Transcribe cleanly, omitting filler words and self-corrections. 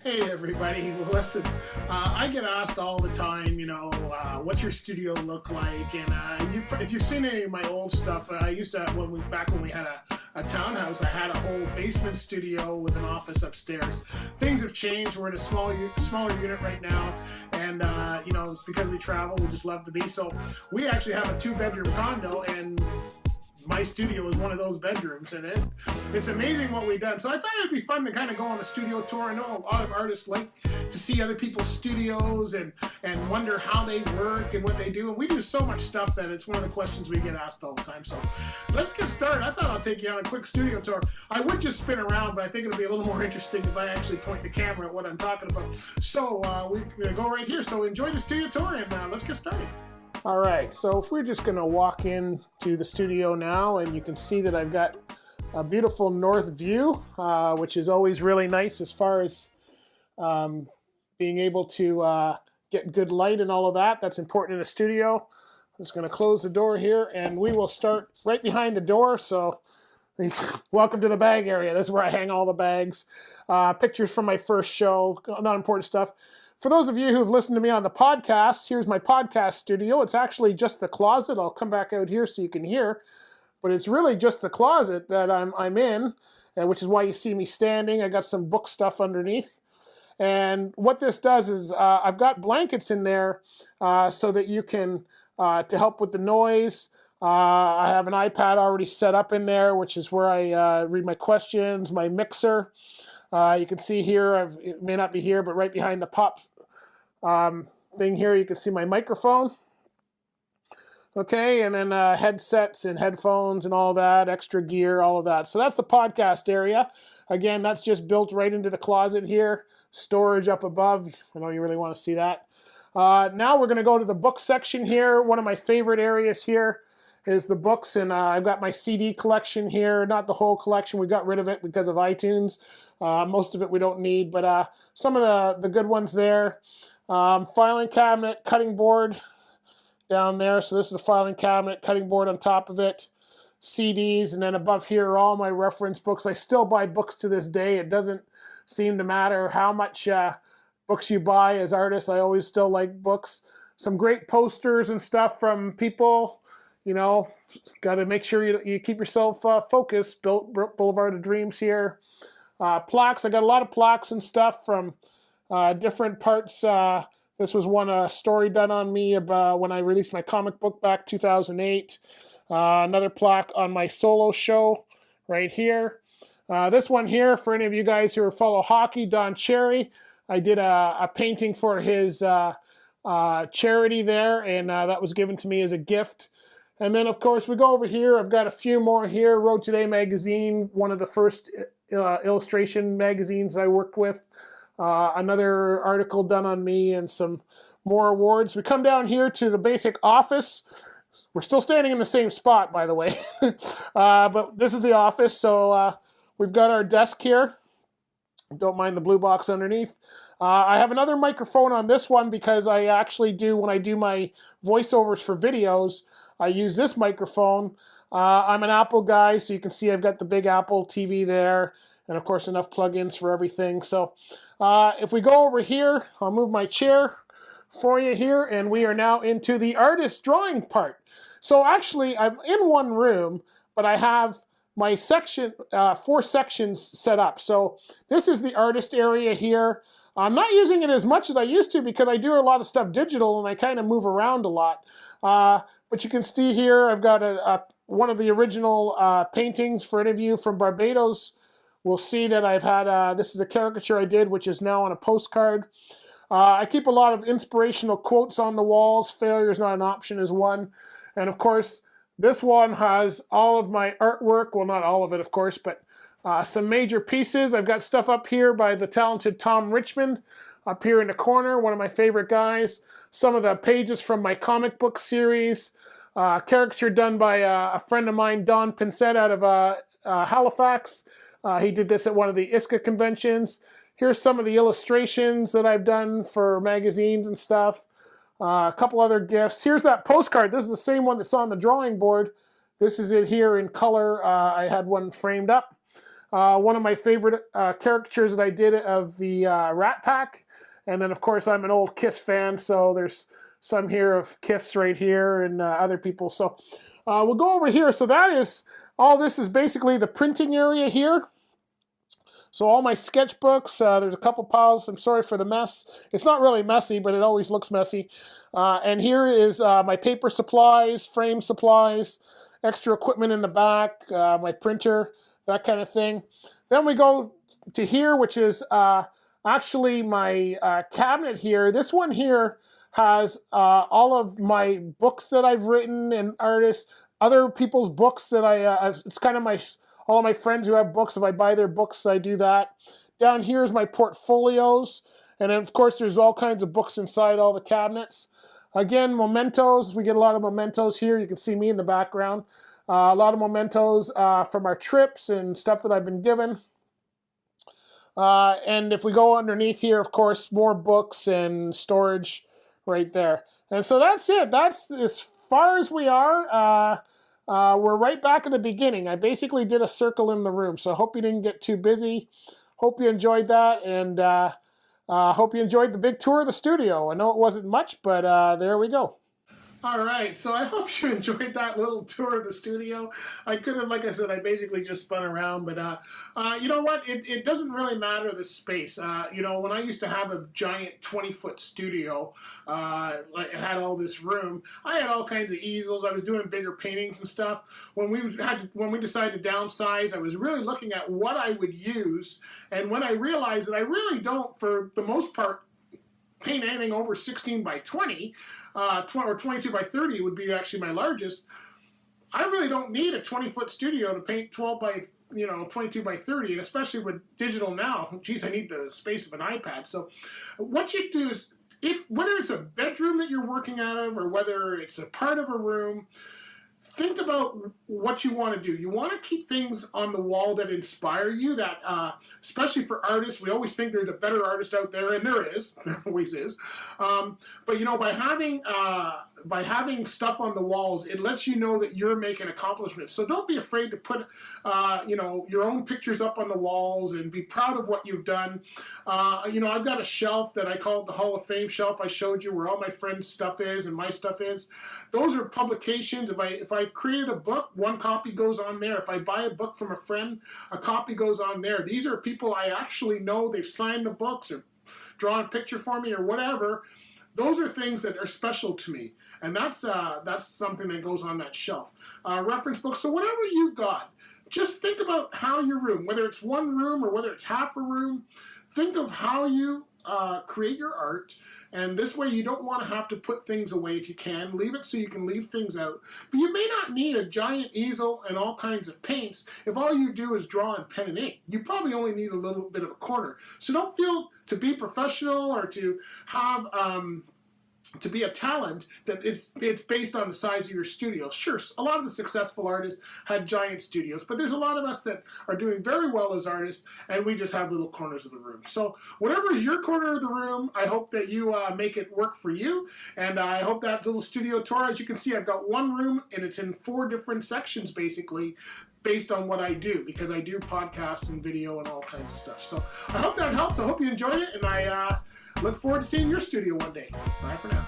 Hey everybody, well, listen, I get asked all the time, what's your studio look like? And if you've seen any of my old stuff, I used to, back when we had a townhouse, I had a whole basement studio with an office upstairs. Things have changed. We're in a smaller unit right now, and it's because we travel. We just love to be. So we actually have a 2-bedroom condo, and my studio is one of those bedrooms, and it's amazing what we've done. So I thought it'd be fun to kind of go on a studio tour. I know a lot of artists like to see other people's studios and wonder how they work and what they do. And we do so much stuff that it's one of the questions we get asked all the time. So let's get started. I thought I'll take you on a quick studio tour. I would just spin around, but I think it'll be a little more interesting if I actually point the camera at what I'm talking about. So we're going to go right here. So enjoy the studio tour, and let's get started. All right, so if we're just going to walk into the studio now, and you can see that I've got a beautiful north view, which is always really nice as far as being able to get good light and all of that. That's important in a studio. I'm just going to close the door here, and we will start right behind the door. So welcome to the bag area. This is where I hang all the bags. Pictures from my first show, not important stuff. For those of you who've listened to me on the podcast, here's my podcast studio. It's actually just the closet. I'll come back out here so you can hear. But it's really just the closet that I'm in, which is why you see me standing. I got some book stuff underneath. And what this does is I've got blankets in there so that you can, to help with the noise. I have an iPad already set up in there, which is where I read my questions, my mixer. You can see here, it may not be here, but right behind the pop thing here, you can see my microphone. Okay, and then headsets and headphones and all that, extra gear, all of that. So that's the podcast area. Again, that's just built right into the closet here. Storage up above. I know you really want to see that. Now we're going to go to the book section here. One of my favorite areas here is the books, and I've got my CD collection here. Not the whole collection. We got rid of it because of iTunes. Most of it we don't need, but some of the good ones there. Filing cabinet, cutting board down there. So this is the filing cabinet, cutting board on top of it. CDs, and then above here are all my reference books. I still buy books to this day. It doesn't seem to matter how much books you buy as artists. I always still like books. Some great posters and stuff from people. Got to make sure you keep yourself focused. Boulevard of Dreams here. Plaques. I got a lot of plaques and stuff from different parts. This was one story done on me about when I released my comic book back 2008. Another plaque on my solo show right here. This one here, for any of you guys who follow hockey, Don Cherry. I did a painting for his charity there, and that was given to me as a gift. And then, of course, we go over here. I've got a few more here. Road Today magazine, one of the first illustration magazines I worked with. Another article done on me, and some more awards. We come down here to the basic office. We're still standing in the same spot, by the way. But this is the office. So we've got our desk here. Don't mind the blue box underneath. I have another microphone on this one because I actually do, when I do my voiceovers for videos, I use this microphone. I'm an Apple guy, so you can see I've got the big Apple TV there, and of course enough plugins for everything. So if we go over here, I'll move my chair for you here, and we are now into the artist drawing part. So actually, I'm in one room, but I have my section, 4 sections set up. So this is the artist area here. I'm not using it as much as I used to because I do a lot of stuff digital and I kind of move around a lot. But you can see here, I've got one of the original paintings. For any of you from Barbados, we'll see that I've had, this is a caricature I did, which is now on a postcard. I keep a lot of inspirational quotes on the walls. Failure is not an option is one. And of course, this one has all of my artwork. Well, not all of it, of course, but some major pieces. I've got stuff up here by the talented Tom Richmond, up here in the corner, one of my favorite guys. Some of the pages from my comic book series. Caricature done by a friend of mine, Don Pinsett, out of Halifax. He did this at one of the ISCA conventions. Here's some of the illustrations that I've done for magazines and stuff. A couple other gifts. Here's that postcard. This is the same one that's on the drawing board. This is it here in color. I had one framed up. one of my favorite caricatures that I did of the Rat Pack. And then, of course, I'm an old Kiss fan, so there's some here of Kiss right here and other people. So we'll go over here. So that is, all this is basically the printing area here. So all my sketchbooks, there's a couple piles. I'm sorry for the mess. It's not really messy, but it always looks messy. And here is my paper supplies, frame supplies, extra equipment in the back, my printer, that kind of thing. Then we go to here, which is actually my cabinet here. This one here has all of my books that I've written and artists, other people's books that it's kind of all of my friends who have books. If I buy their books, I do that. Down here is my portfolios. And then, of course, there's all kinds of books inside all the cabinets. Again, mementos. We get a lot of mementos here. You can see me in the background. A lot of mementos from our trips and stuff that I've been given. And if we go underneath here, of course, more books and storage right there. And so that's it. That's as far as we are. We're right back at the beginning. I basically did a circle in the room, so I hope you didn't get too busy. Hope you enjoyed that, and hope you enjoyed the big tour of the studio. I know it wasn't much, but there we go. All right, so I hope you enjoyed that little tour of the studio. I could have, like I said, I basically just spun around, but you know what? It doesn't really matter the space. You know, when I used to have a giant 20-foot studio, like it had all this room, I had all kinds of easels. I was doing bigger paintings and stuff. When we decided to downsize, I was really looking at what I would use, and when I realized that I really don't, for the most part, paint anything over 16 by 20, or 22 by 30 would be actually my largest. I really don't need a 20-foot studio to paint 12 by, 22 by 30, and especially with digital now, geez, I need the space of an iPad. So what you do is, whether it's a bedroom that you're working out of or whether it's a part of a room, think about what you want to do. You want to keep things on the wall that inspire you, that especially for artists, we always think there's a better artist out there, and there always is. But by having stuff on the walls, it lets you know that you're making accomplishments. So don't be afraid to put your own pictures up on the walls and be proud of what you've done. I've got a shelf that I call it the Hall of Fame shelf. I showed you where all my friends' stuff is and my stuff is. Those are publications. If I've created a book, one copy goes on there. If I buy a book from a friend, a copy goes on there. These are people I actually know. They've signed the books or drawn a picture for me or whatever. Those are things that are special to me, and that's something that goes on that shelf. Reference books. So whatever you've got, just think about how your room, whether it's one room or whether it's half a room, think of how you create your art. And this way you don't want to have to put things away if you can. Leave it so you can leave things out. But you may not need a giant easel and all kinds of paints if all you do is draw in pen and ink. You probably only need a little bit of a corner. So don't feel to be professional or to have to be a talent that it's based on the size of your studio. Sure, a lot of the successful artists had giant studios, but there's a lot of us that are doing very well as artists, and we just have little corners of the room. So whatever is your corner of the room, I hope that you make it work for you, and I hope that little studio tour, as you can see, I've got one room, and it's in 4 different sections, basically, based on what I do, because I do podcasts and video and all kinds of stuff. So I hope that helps. I hope you enjoyed it, and I look forward to seeing your studio one day. Bye for now.